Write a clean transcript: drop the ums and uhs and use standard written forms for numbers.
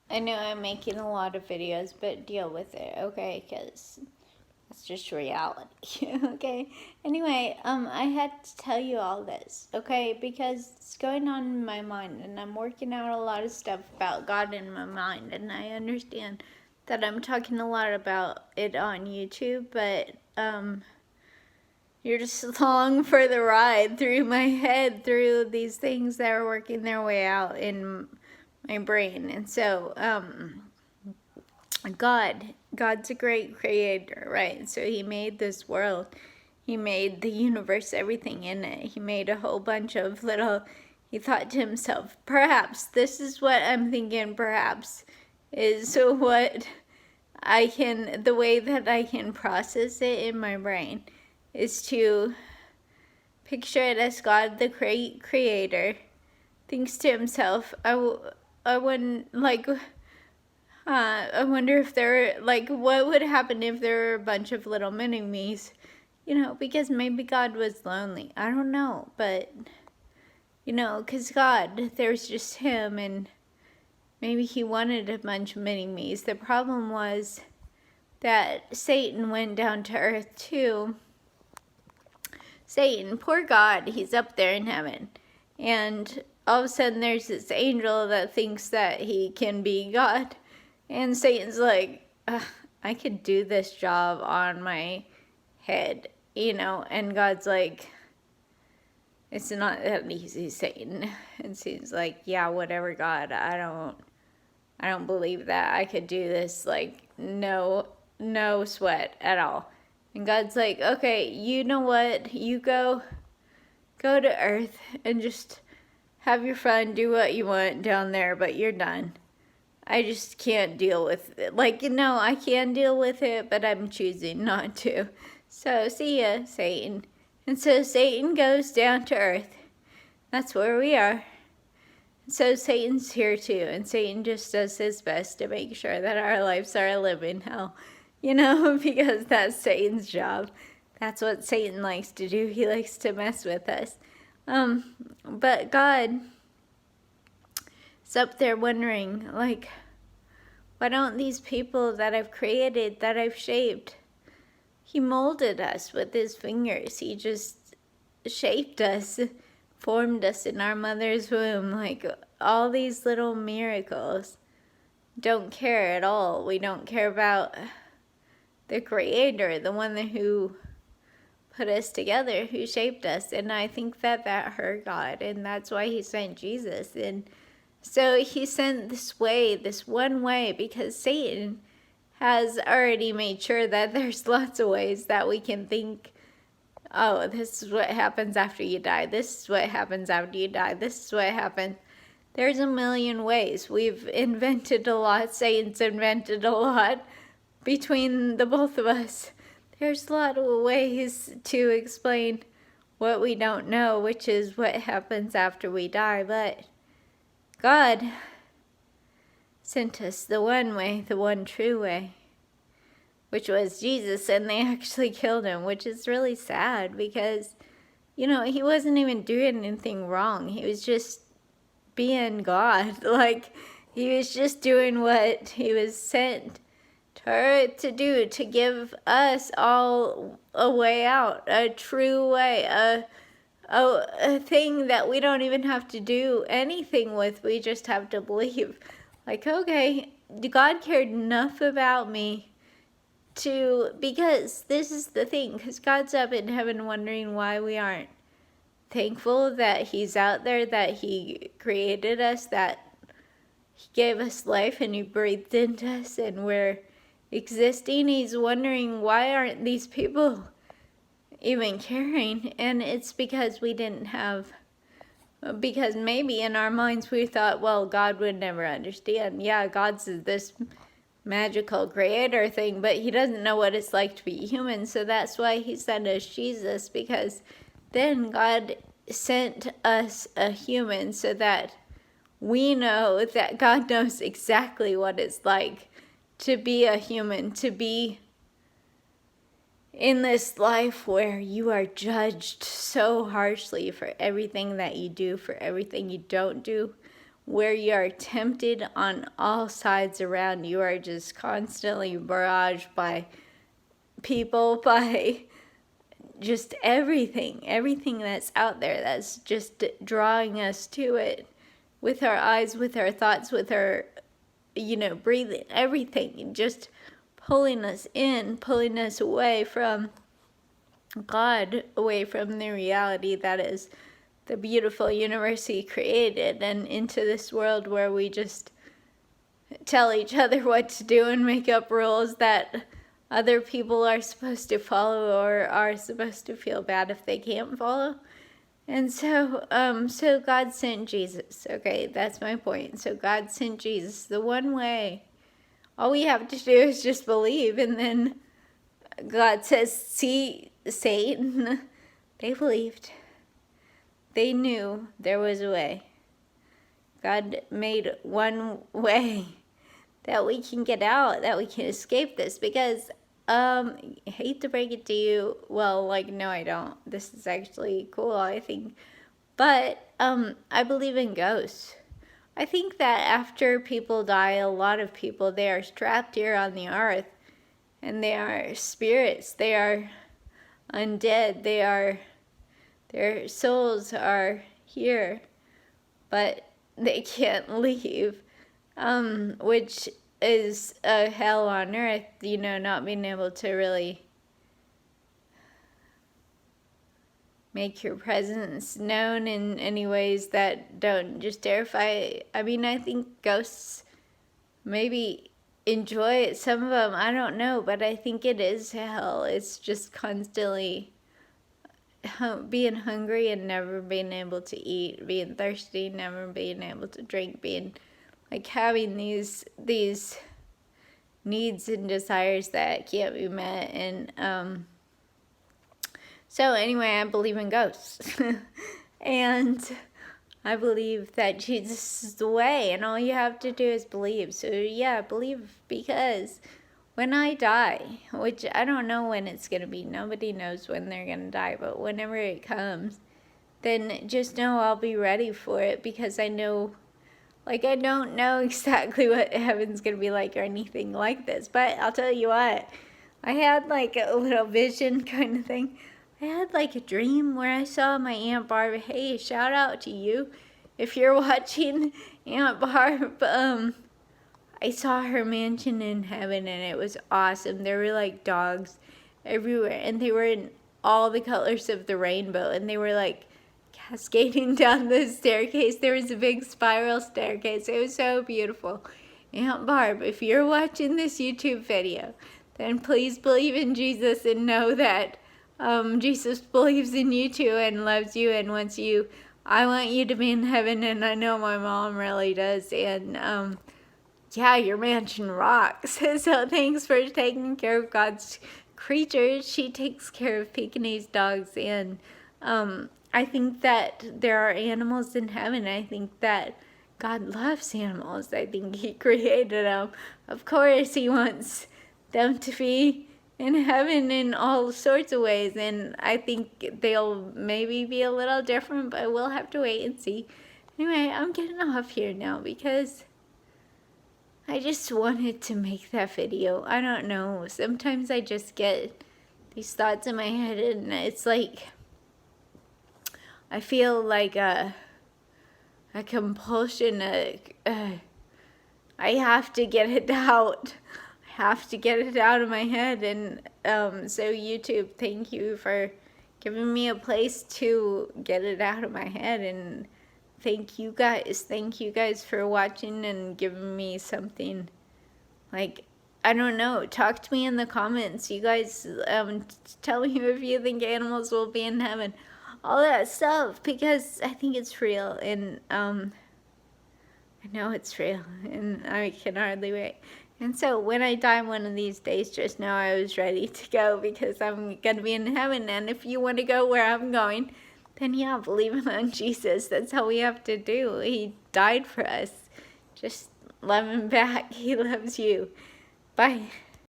I know I'm making a lot of videos, but deal with it, okay? Because it's just reality, okay? Anyway, I had to tell you all this, okay? Because it's going on in my mind, and I'm working out a lot of stuff about God in my mind, and I understand that I'm talking a lot about it on YouTube, but, you're just along for the ride through my head, through these things that are working their way out in my brain. And so, God's a great creator, right? So he made this world. He made the universe, everything in it. He made a whole bunch of little, he thought to himself, perhaps this is what I'm thinking, perhaps is what the way that I can process it in my brain is to picture it as God, the great creator, thinks to himself, I wouldn't, like, I wonder if there, like, what would happen if there were a bunch of little mini-me's, because maybe God was lonely. I don't know, but, because God, there's just him, and maybe he wanted a bunch of mini-me's. The problem was that Satan went down to earth too. Satan, poor God, he's up there in heaven. And all of a sudden there's this angel that thinks that he can be God. And Satan's like, I could do this job on my head, and God's like, it's not that easy, Satan. And Satan's like, yeah, whatever, God, I don't believe that I could do this, like, no sweat at all. And God's like, okay, you know what? You go to earth and just have your fun, do what you want down there, but you're done. I just can't deal with it. Like, I can deal with it, but I'm choosing not to. So, see ya, Satan. And so Satan goes down to earth. That's where we are. So Satan's here too, and Satan just does his best to make sure that our lives are a living hell, because that's Satan's job. That's what Satan likes to do. He likes to mess with us. But God is up there wondering, like, why don't these people that I've created, that I've shaped, he molded us with his fingers. He just shaped us, formed us in our mother's womb, like all these little miracles. Don't care at all. We don't care about the creator, the one who put us together, who shaped us. And I think that hurt God, and that's why he sent Jesus. And so he sent this one way, because Satan has already made sure that there's lots of ways that we can think, oh, this is what happens after you die. This is what happens after you die. This is what happens. There's a million ways. We've invented a lot. Satan's invented a lot between the both of us. There's a lot of ways to explain what we don't know, which is what happens after we die. But God sent us the one way, the one true way, which was Jesus, and they actually killed him, which is really sad because, he wasn't even doing anything wrong. He was just being God. Like, he was just doing what he was sent to earth to do, to give us all a way out, a true way, a thing that we don't even have to do anything with. We just have to believe. Like, okay, God cared enough about me because this is the thing, because God's up in heaven wondering why we aren't thankful that he's out there, that he created us, that he gave us life and he breathed into us and we're existing. He's wondering, why aren't these people even caring? And it's because because maybe in our minds we thought, well, God would never understand. Yeah, God's this magical creator thing, but he doesn't know what it's like to be human. So that's why he sent us Jesus, because then God sent us a human so that we know that God knows exactly what it's like to be a human, to be in this life where you are judged so harshly for everything that you do, for everything you don't do, where you are tempted on all sides around. You are just constantly barraged by people, by just everything that's out there that's just drawing us to it with our eyes, with our thoughts, with our, breathing, everything, just pulling us in, pulling us away from God, away from the reality that is the beautiful universe He created, and into this world where we just tell each other what to do and make up rules that other people are supposed to follow or are supposed to feel bad if they can't follow. And so God sent Jesus. Okay, that's my point. So God sent Jesus the one way. All we have to do is just believe, and then God says, see, Satan, they believed. They knew there was a way. God made one way that we can get out, that we can escape this, because I hate to break it to you, well, no, I don't. This is actually cool, I think. But I believe in ghosts. I think that after people die, a lot of people, they are trapped here on the earth, and they are spirits, they are undead, their souls are here, but they can't leave, which is a hell on earth, not being able to really make your presence known in any ways that don't just terrify. I mean, I think ghosts maybe enjoy it, some of them, I don't know, but I think it is hell. It's just constantly being hungry and never being able to eat, being thirsty, never being able to drink, being having these needs and desires that can't be met. And so anyway, I believe in ghosts. And I believe that Jesus is the way, and all you have to do is believe. So yeah, believe, because when I die, which I don't know when it's going to be, nobody knows when they're going to die, but whenever it comes, then just know I'll be ready for it, because I know, I don't know exactly what heaven's going to be like or anything like this, but I'll tell you what, I had a little vision kind of thing. I had a dream where I saw my Aunt Barb. Hey, shout out to you if you're watching, Aunt Barb. I saw her mansion in heaven, and it was awesome. There were dogs everywhere, and they were in all the colors of the rainbow, and they were cascading down the staircase. There was a big spiral staircase. It was so beautiful. Aunt Barb, if you're watching this YouTube video, then please believe in Jesus and know that Jesus believes in you too and loves you and wants you. I want you to be in heaven, and I know my mom really does. And yeah, your mansion rocks. So thanks for taking care of God's creatures. She takes care of Pekingese dogs, and I think that there are animals in heaven. I think that God loves animals. I think He created them. Of course, He wants them to be in heaven in all sorts of ways, and I think they'll maybe be a little different, but we'll have to wait and see. Anyway, I'm getting off here now because I just wanted to make that video. I don't know, sometimes I just get these thoughts in my head, and it's I feel like a compulsion. I have to get it out. I have to get it out of my head. And so YouTube, thank you for giving me a place to get it out of my head. And thank you guys for watching and giving me something. I don't know, talk to me in the comments. You guys tell me if you think animals will be in heaven, all that stuff, because I think it's real, and I know it's real, and I can hardly wait. And so when I die one of these days, just know I was ready to go, because I'm gonna be in heaven. And if you want to go where I'm going, then yeah, believe in Jesus. That's all we have to do. He died for us. Just love Him back. He loves you. Bye.